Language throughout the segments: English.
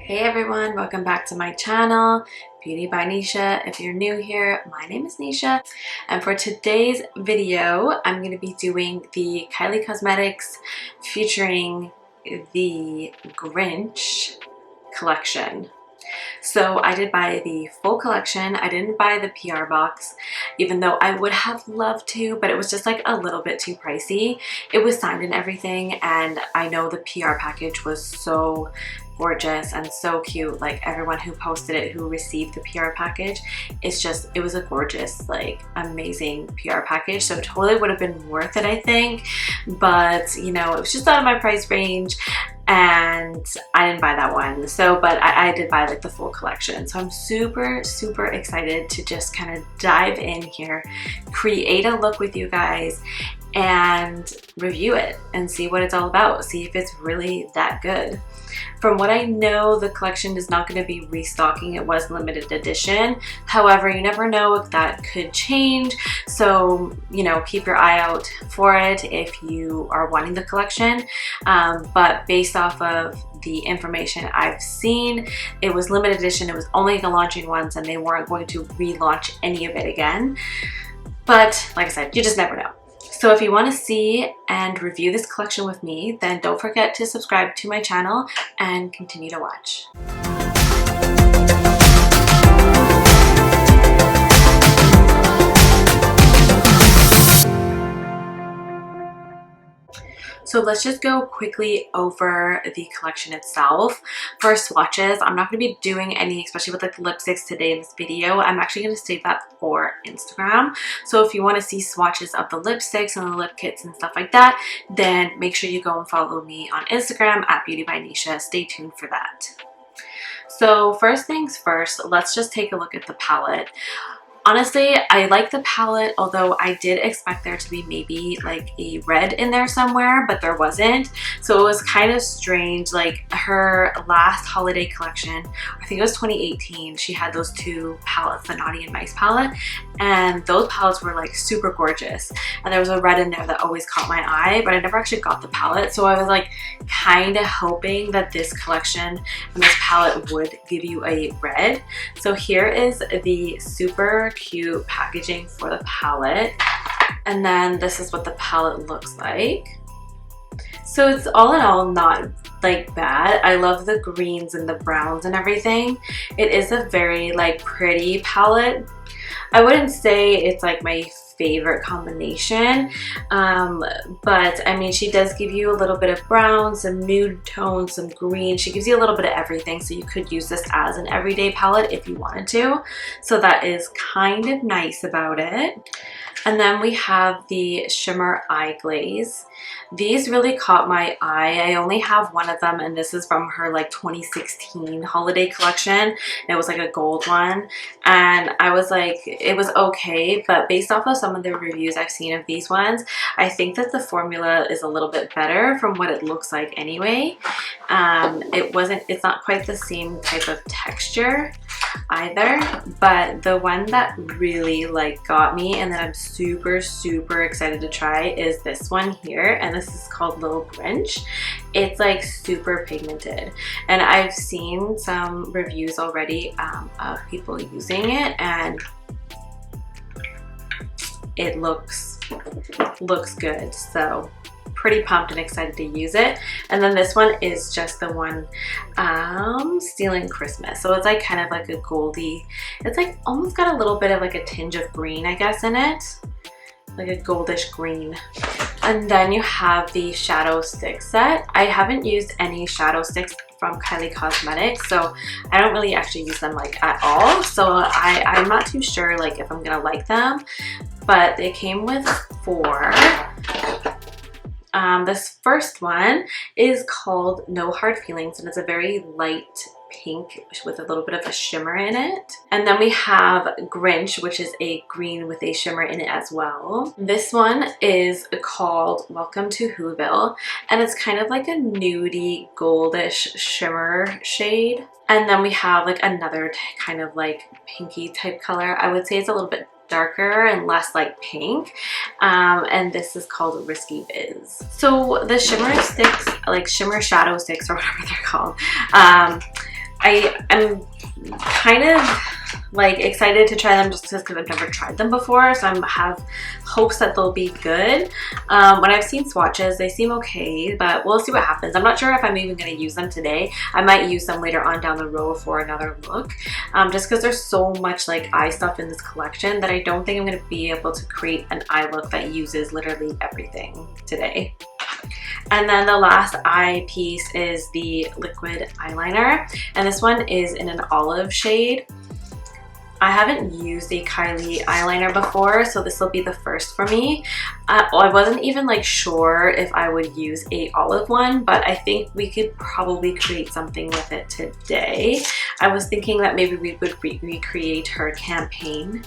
Hey everyone, welcome back to my channel, Beauty by Nisha. If you're new here, my name is Nisha, and for today's video, I'm going to be doing the Kylie Cosmetics featuring the Grinch collection. So I did buy the full collection. I didn't buy the PR box, even though I would have loved to, but it was just like a little bit too pricey. It was signed and everything, and I know the PR package was so gorgeous and so cute. Like everyone who posted it, who received the PR package, it was a gorgeous, like amazing PR package. So it totally would have been worth it, I think. But you know, it was just out of my price range, and I didn't buy that one. So, but I did buy like the full collection. So I'm super excited to just kind of dive in here, create a look with you guys, and review it and see what it's all about, see if it's really that good. From what I know, the collection is not going to be restocking. It was limited edition. However, you never know if that could change. So, you know, keep your eye out for it if you are wanting the collection. But based off of the information I've seen, it was limited edition. It was only launching once, and they weren't going to relaunch any of it again. But like I said, you just never know. So if you want to see and review this collection with me, then don't forget to subscribe to my channel and continue to watch. So let's just go quickly over the collection itself. For swatches, I'm not going to be doing any, especially with like the lipsticks today in this video. I'm actually going to save that for Instagram. So if you want to see swatches of the lipsticks and the lip kits and stuff like that, then make sure you go and follow me on Instagram at Beauty by Nisha. Stay tuned for that. So first things first, let's just take a look at the palette. Honestly, I like the palette, although I did expect there to be maybe like a red in there somewhere, but there wasn't. So it was kind of strange. Like her last holiday collection, I think it was 2018, she had those two palettes, the Naughty and Nice palette, and those palettes were like super gorgeous. And there was a red in there that always caught my eye, but I never actually got the palette. So I was like kind of hoping that this collection and this palette would give you a red. So here is the super cute packaging for the palette, and then this is what the palette looks like. So it's all in all not like bad. I love the greens and the browns and everything. It is a very like pretty palette. I wouldn't say it's like my favorite combination, but I mean, she does give you a little bit of brown, some nude tones, some green. She gives you a little bit of everything, so you could use this as an everyday palette if you wanted to. So that is kind of nice about it. And then we have the shimmer eye glaze. These really caught my eye. I only have one of them, and this is from her like 2016 holiday collection. And it was like a gold one, and I was like, it was okay, but based off of some of the reviews I've seen of these ones, I think that the formula is a little bit better from what it looks like anyway. It's not quite the same type of texture either, but the one that really like got me and that I'm super excited to try is this one here, and this is called Little Grinch. It's like super pigmented, and I've seen some reviews already of people using it, and it looks good. So pretty pumped and excited to use it. And then this one is just the one Stealing Christmas. So it's like kind of like a goldy, it's like almost got a little bit of like a tinge of green, I guess, in it, like a goldish green. And then you have the shadow stick set. I haven't used any shadow sticks from Kylie Cosmetics, so I don't really actually use them like at all. So I'm not too sure like if I'm gonna like them, but they came with 4. This first one is called No Hard Feelings, and it's a very light pink with a little bit of a shimmer in it. And then we have Grinch, which is a green with a shimmer in it as well. This one is called Welcome to Whoville, and it's kind of like a nudie goldish shimmer shade. And then we have like another kind of like pinky type color. I would say it's a little bit darker and less like pink, and this is called Risky Biz. So the shimmer sticks, like shimmer shadow sticks or whatever they're called, I am kind of like excited to try them just because I've never tried them before, so I have hopes that they'll be good. When I've seen swatches, they seem okay, but we'll see what happens. I'm not sure if I'm even going to use them today. I might use them later on down the road for another look, just because there's so much like eye stuff in this collection that I don't think I'm going to be able to create an eye look that uses literally everything today. And then the last eye piece is the liquid eyeliner, and this one is in an olive shade. I haven't used a Kylie eyeliner before, so this will be the first for me. I wasn't even like sure if I would use a olive one, but I think we could probably create something with it today. I was thinking that maybe we would recreate her campaign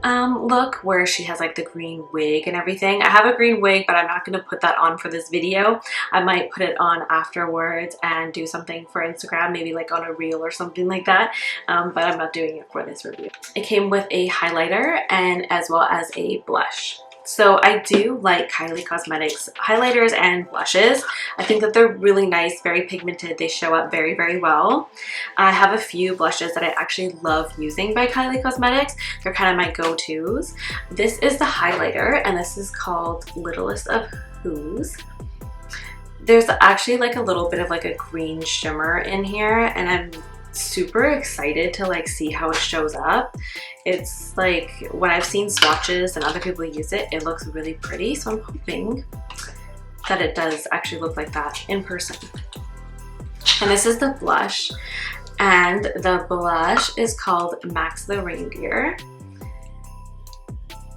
look where she has like the green wig and everything. I have a green wig, but I'm not going to put that on for this video. I might put it on afterwards and do something for Instagram, maybe like on a reel or something like that, but I'm not doing it for this review. It came with a highlighter and as well as a blush. So I do like Kylie Cosmetics highlighters and blushes. I think that they're really nice, very pigmented. They show up very, very well. I have a few blushes that I actually love using by Kylie Cosmetics. They're kind of my go-tos. This is the highlighter, and this is called Littlest of Who's. There's actually like a little bit of like a green shimmer in here, and I'm super excited to like see how it shows up. It's like when I've seen swatches and other people use it, it looks really pretty, so I'm hoping that it does actually look like that in person. And this is the blush, and the blush is called Max the Reindeer.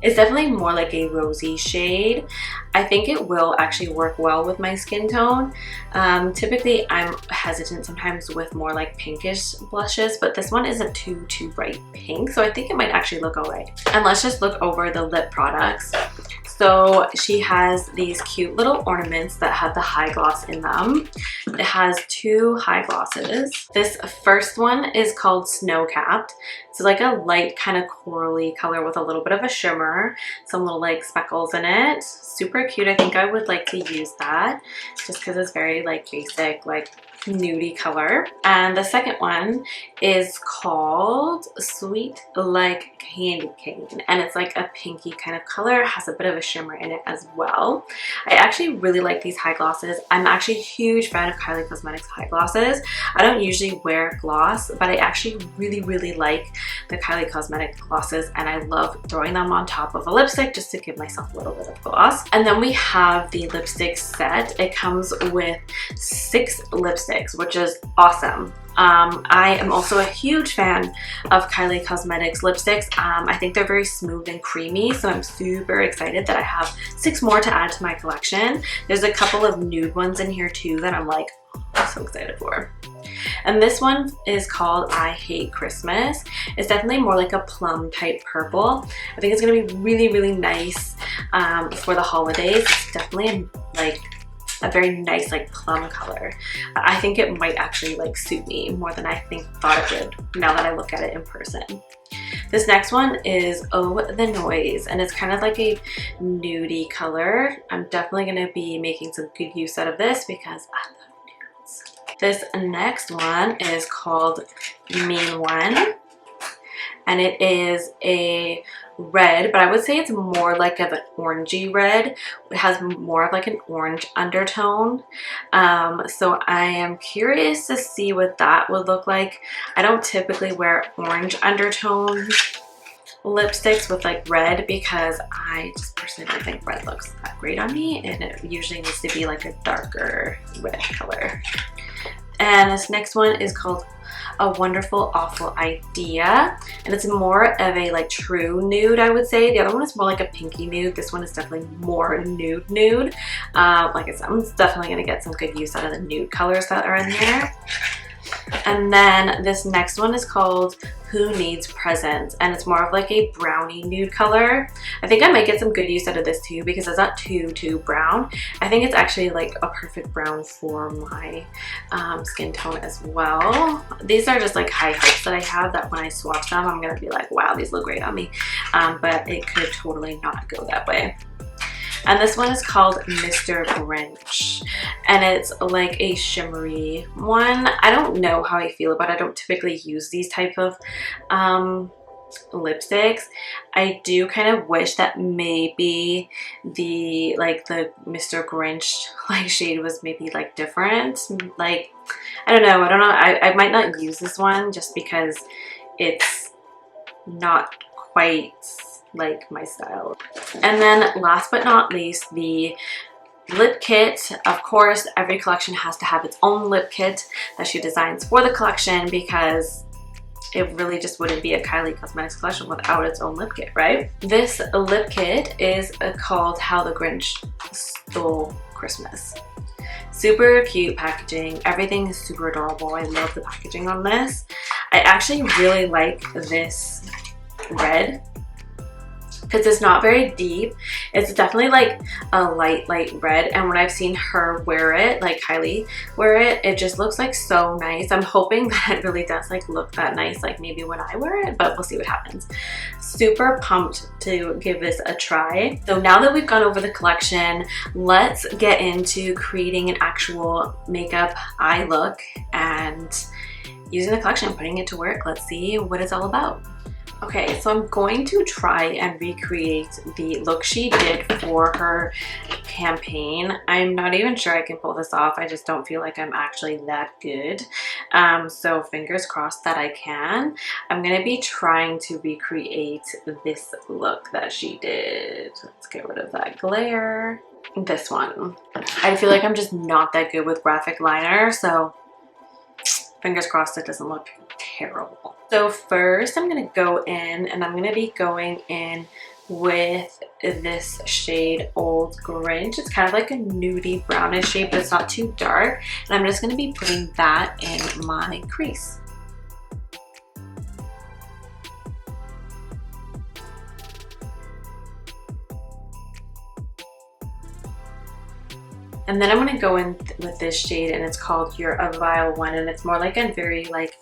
It's definitely more like a rosy shade. I think it will actually work well with my skin tone. Typically I'm hesitant sometimes with more like pinkish blushes, but this one isn't too bright pink, so I think it might actually look alright. And let's just look over the lip products. So she has these cute little ornaments that have the high gloss in them. It has two high glosses. This first one is called Snow Capped. It's like a light kind of corally color with a little bit of a shimmer, some little like speckles in it. Super cute. I think I would like to use that just because it's very like basic, like nudie color. And the second one is called Sweet Like Candy Cane, and it's like a pinky kind of color. It has a bit of a shimmer in it as well. I actually really like these high glosses. I'm actually a huge fan of Kylie Cosmetics high glosses. I don't usually wear gloss, but I actually really like the Kylie Cosmetics glosses, and I love throwing them on top of a lipstick just to give myself a little bit of gloss. And then we have the lipstick set. It comes with 6 lipsticks, which is awesome. I am also a huge fan of Kylie Cosmetics lipsticks. I think they're very smooth and creamy, so I'm super excited that I have 6 more to add to my collection. There's a couple of nude ones in here too that I'm like, I'm so excited for. And this one is called I Hate Christmas. It's definitely more like a plum type purple. I think it's gonna be really nice for the holidays. It's definitely like a very nice like plum color. I think it might actually like suit me more than I thought it would now that I look at it in person. This next one is Oh the Noise, and it's kind of like a nudie color. I'm definitely going to be making some good use out of this because I love nudes. This next one is called Mean One, and it is a red, but I would say it's more like of an orangey red. It has more of like an orange undertone. So I am curious to see what that would look like. I don't typically wear orange undertone lipsticks with like red because I just personally don't think red looks that great on me, and it usually needs to be like a darker red color. And this next one is called A Wonderful Awful Idea, and it's more of a like true nude, I would say. The other one is more like a pinky nude. This one is definitely more nude. Like I said, I'm definitely going to get some good use out of the nude colors that are in here. And then this next one is called Who Needs Presents, and it's more of like a brownie nude color. I think I might get some good use out of this too because it's not too brown. I think it's actually like a perfect brown for my skin tone as well. These are just like high hopes that I have that when I swatch them, I'm gonna be like, wow, these look great on me. But it could totally not go that way. And this one is called Mr. Grinch, and it's like a shimmery one. I don't know how I feel about it. I don't typically use these type of lipsticks. I do kind of wish that maybe the Mr. Grinch like shade was maybe like different. Like I don't know. I might not use this one just because it's not quite like my style. And then last but not least, the lip kit. Of course, every collection has to have its own lip kit that she designs for the collection, because it really just wouldn't be a Kylie Cosmetics collection without its own lip kit, right? This lip kit is called How the Grinch Stole Christmas. Super cute packaging. Everything is super adorable. I love the packaging on this. I actually really like this red because it's not very deep. It's definitely like a light red, and when I've seen her wear it, like Kylie wear it, it just looks like so nice. I'm hoping that it really does like look that nice like maybe when I wear it, but we'll see what happens. Super pumped to give this a try. So now that we've gone over the collection, let's get into creating an actual makeup eye look and using the collection, putting it to work. Let's see what it's all about. Okay, so I'm going to try and recreate the look she did for her campaign. I'm not even sure I can pull this off. I just don't feel like I'm actually that good. So fingers crossed that I can. I'm gonna be trying to recreate this look that she did. Let's get rid of that glare. This one. I feel like I'm just not that good with graphic liner, so fingers crossed it doesn't look terrible. So first I'm gonna go in, and I'm gonna be going in with this shade Old Grinch. It's kind of like a nudie brownish shade, but it's not too dark. And I'm just gonna be putting that in my crease. And then I'm gonna go in with this shade, and it's called You're a Vile One, and it's more like a very like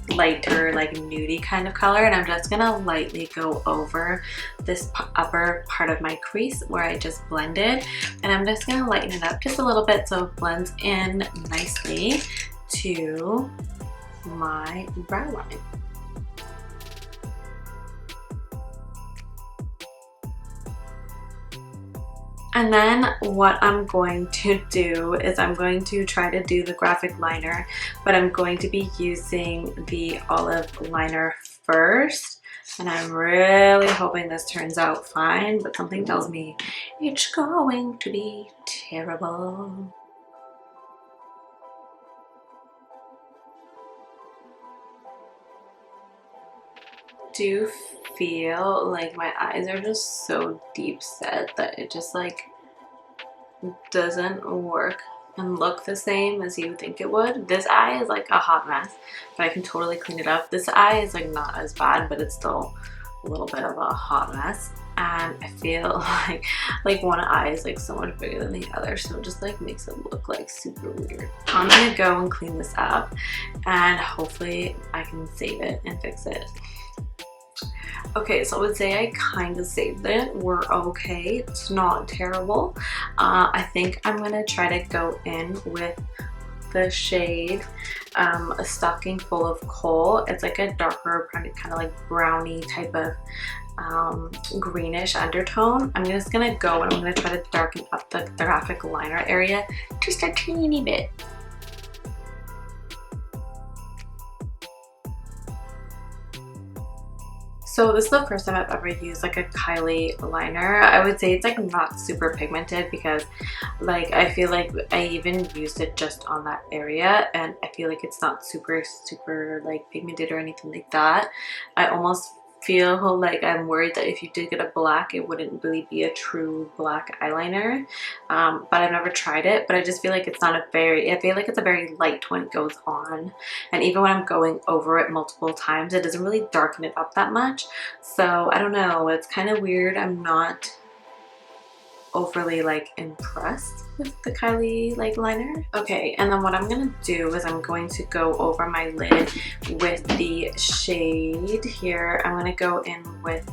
lighter, like nudie kind of color. And I'm just gonna lightly go over this upper part of my crease where I just blended, and I'm just gonna lighten it up just a little bit so it blends in nicely to my brow line. And then what I'm going to do is I'm going to try to do the graphic liner, but I'm going to be using the olive liner first. And I'm really hoping this turns out fine, but something tells me it's going to be terrible. Do feel like my eyes are just so deep set that it just like doesn't work and look the same as you would think it would. This eye is like a hot mess, but I can totally clean it up. This eye is like not as bad, but it's still a little bit of a hot mess. And I feel like one eye is like so much bigger than the other, so it just like makes it look like super weird. I'm gonna go and clean this up, and hopefully I can save it and fix it. Okay, so I would say I kind of saved it. We're okay. It's not terrible. I think I'm gonna try to go in with the shade A Stocking Full of Coal. It's like a darker, kind of like brownie type of greenish undertone. I'm just gonna go and I'm gonna try to darken up the graphic liner area just a teeny bit. So this is the first time I've ever used like a Kylie liner. I would say it's like not super pigmented because like I feel like I even used it just on that area, and I feel like it's not super like pigmented or anything like that. I almost feel like I'm worried that if you did get a black, it wouldn't really be a true black eyeliner. But I've never tried it, but I just feel like it's not a very, I feel like it's a very light when it goes on. And even when I'm going over it multiple times, it doesn't really darken it up that much. So I don't know, it's kind of weird. I'm not overly like impressed with the Kylie like liner. Okay, and then what I'm gonna do is I'm going to go over my lid with the shade here. I'm gonna go in with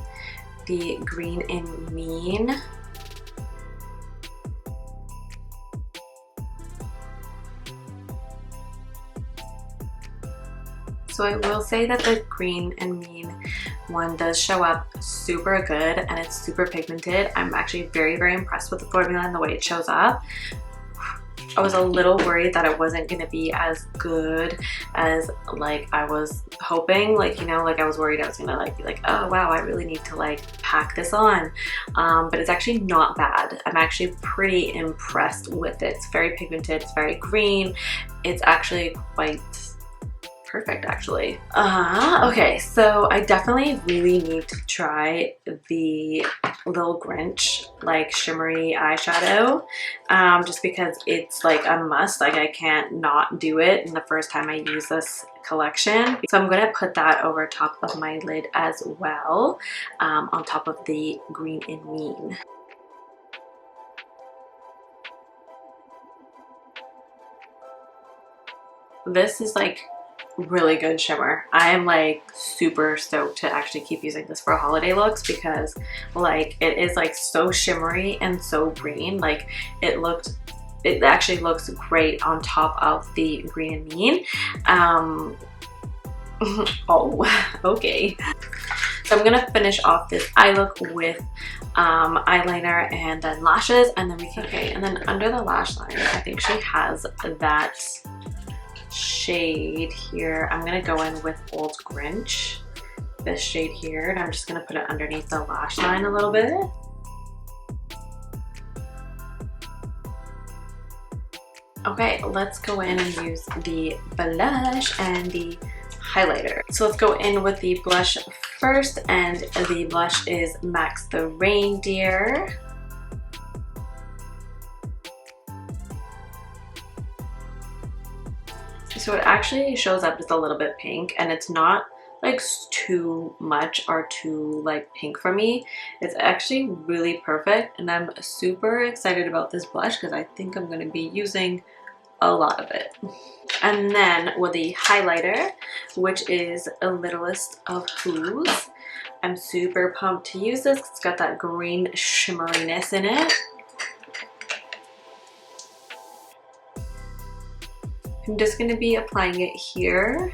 the Green and Mean. So I will say that the Green and Mean one does show up super good and it's super pigmented. I'm actually very, very impressed with the formula and the way it shows up. I was a little worried that it wasn't going to be as good as like I was hoping, like, you know, like I was worried I was gonna like be like, oh wow, I really need to like pack this on, but it's actually not bad. I'm actually pretty impressed with it. It's very pigmented, it's very green, it's actually quite perfect actually. Okay, so I definitely really need to try the little Grinch like shimmery eyeshadow, just because it's like a must. Like I can't not do it in the first time I use this collection. So I'm gonna put that over top of my lid as well, on top of the Green and Mean. This is like really good shimmer. I am like super stoked to actually keep using this for holiday looks because like it is like so shimmery and so green. Like it actually looks great on top of the Green and Mean. Oh, okay. So I'm gonna finish off this eye look with eyeliner and then lashes, and then we can, okay, and then under the lash line, I think she has that shade here. I'm gonna go in with Old Grinch, this shade here, and I'm just gonna put it underneath the lash line a little bit. Okay, let's go in and use the blush and the highlighter. So let's go in with the blush first, and the blush is Max the Reindeer. So it actually shows up just a little bit pink, and it's not like too much or too like pink for me. It's actually really perfect, and I'm super excited about this blush because I think I'm going to be using a lot of it. And then with the highlighter, which is a Littlest of Who's, I'm super pumped to use this. It's got that green shimmeriness in it. I'm just going to be applying it here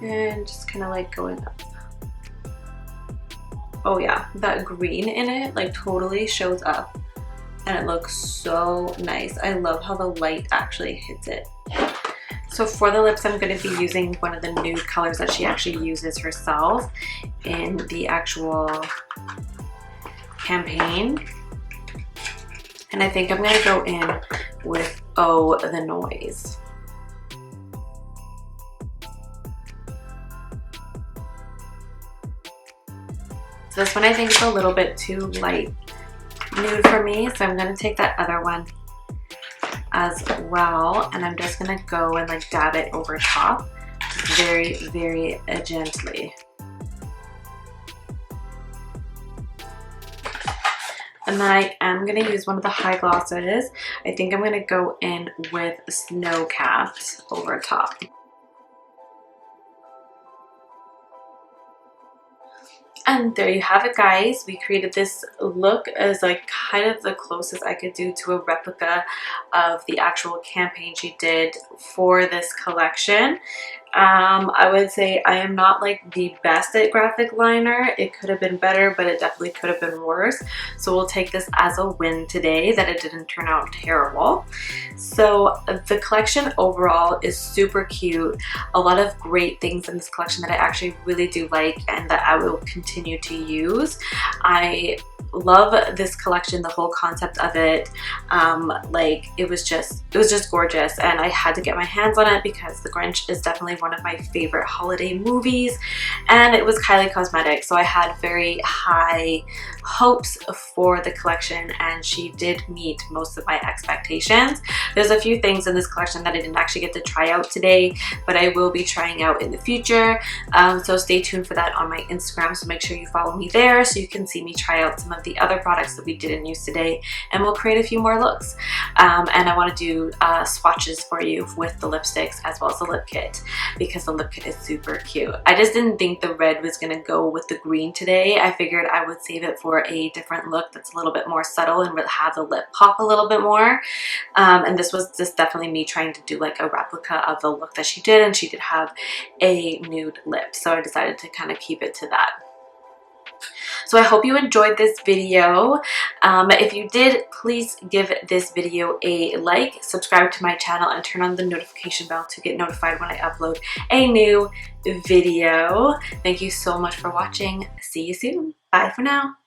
and just kind of like going up. Oh yeah, that green in it like totally shows up and it looks so nice. I love how the light actually hits it. So for the lips, I'm going to be using one of the nude colors that she actually uses herself in the actual campaign. And I think I'm going to go in with Oh the Noise. So this one I think is a little bit too light nude for me, so I'm going to take that other one as well, and I'm just going to go and like dab it over top very, very gently. And then I am going to use one of the high glosses. I think I'm going to go in with Snow Capped over top. And there you have it, guys. We created this look as like kind of the closest I could do to a replica of the actual campaign she did for this collection. I would say I am not like the best at graphic liner. It could have been better, but it definitely could have been worse. So we'll take this as a win today that it didn't turn out terrible. So the collection overall is super cute. A lot of great things in this collection that I actually really do like and that I will continue to use. I love this collection, the whole concept of it. Like it was just gorgeous, and I had to get my hands on it because The Grinch is definitely one of my favorite holiday movies, and it was Kylie Cosmetics, so I had very high hopes for the collection, and she did meet most of my expectations. There's a few things in this collection that I didn't actually get to try out today, but I will be trying out in the future, so stay tuned for that on my Instagram. So make sure you follow me there so you can see me try out some of the other products that we didn't use today, and we'll create a few more looks. And I want to do swatches for you with the lipsticks as well as the lip kit, because the lip kit is super cute. I just didn't think the red was going to go with the green today. I figured I would save it for a different look that's a little bit more subtle and would have the lip pop a little bit more. And this was just definitely me trying to do like a replica of the look that she did, and she did have a nude lip, so I decided to kind of keep it to that. So I hope you enjoyed this video. If you did, please give this video a like, subscribe to my channel, and turn on the notification bell to get notified when I upload a new video. Thank you so much for watching. See you soon. Bye for now.